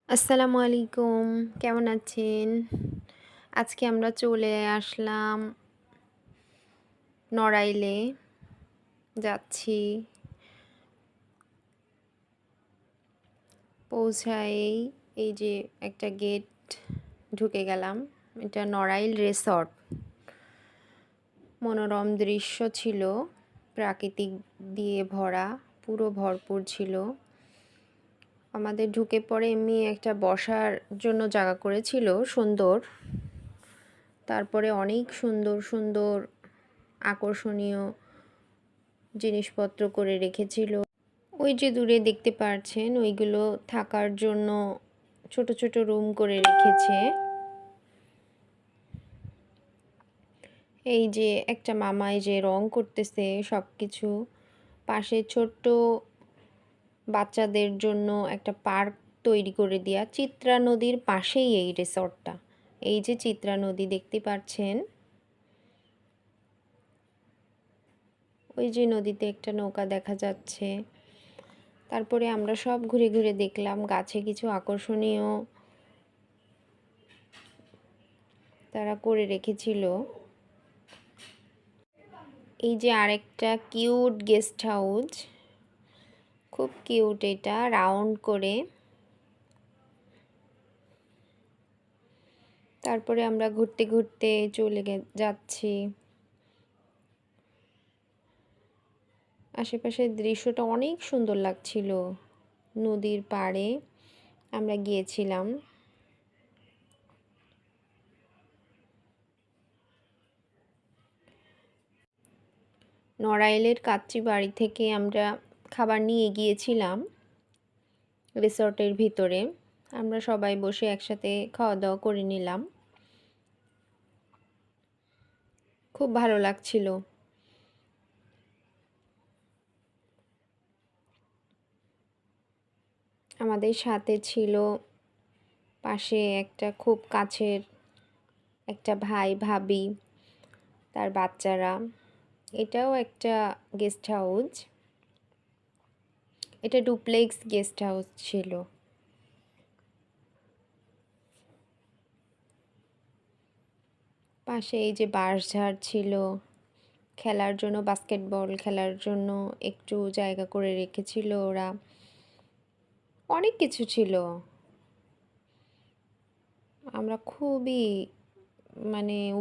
আসসালামু আলাইকুম। কেমন আছেন? আজকে আমরা চলে আসলাম নড়াইলে। যাচ্ছি। পৌঁছায়েই এই যে একটা গেট ঢুকে গেলাম। এটা নড়াইল রিসর্ট। মনোরম দৃশ্য ছিল, প্রাকৃতিক দিয়ে ভরা, পুরো ভরপুর ছিল। আমাদের ঢুকে পড়ে এমনি একটা বসার জন্য জায়গা করেছিল সুন্দর। তারপরে অনেক সুন্দর সুন্দর আকর্ষণীয় জিনিসপত্র করে রেখেছিল। ওই যে দূরে দেখতে পাচ্ছেন ওইগুলো থাকার জন্য ছোট ছোট রুম করে রেখেছে। এই যে একটা মামা এই যে রং করতেছে সব কিছু। পাশে ছোট্ট বাচ্চাদের জন্য একটা পার্ক তৈরি করে দেয়া। চিত্রা নদীর পাশেই এই রিসর্টটা। এই যে চিত্রা নদী দেখতে পাচ্ছেন, ওই যে নদীতে একটা নৌকা দেখা যাচ্ছে। তারপরে আমরা সব ঘুরে ঘুরে দেখলাম গাছে কিছু আকর্ষণীয় তারা করে রেখেছিল। এই যে আরেকটা কিউট গেস্ট হাউস, খুব কিউট, এটা রাউন্ড করে। তারপরে আমরা ঘুরতে ঘুরতে চলে যাচ্ছি। আশেপাশের দৃশ্যটা অনেক সুন্দর লাগছিল। নদীর পাড়ে আমরা গিয়েছিলাম। নড়াইলের কাচ্চি বাড়ি থেকে আমরা খাবার নিয়ে গিয়েছিলাম রিসর্টের ভিতরে। আমরা সবাই বসে একসাথে খাওয়া দাওয়া করে নিলাম। খুব ভালো লাগছিল। আমাদের সাথে ছিল পাশে একটা খুব কাছের একটা ভাই ভাবি, তার বাচ্চারা। এটাও একটা গেস্ট হাউস। এটা ডুপ্লেক্স গেস্ট হাউস ছিল। পাশে এই যে বাঁশঝাড় ছিল, খেলার জন্য বাস্কেটবল খেলার জন্য একটু জায়গা করে রেখেছিল ওরা। অনেক কিছু ছিল। আমরা খুবই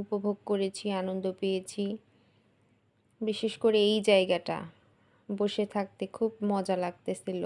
উপভোগ করেছি, আনন্দ পেয়েছি। বিশেষ করে এই জায়গাটা বসে থাকতে খুব মজা লাগতেছিল।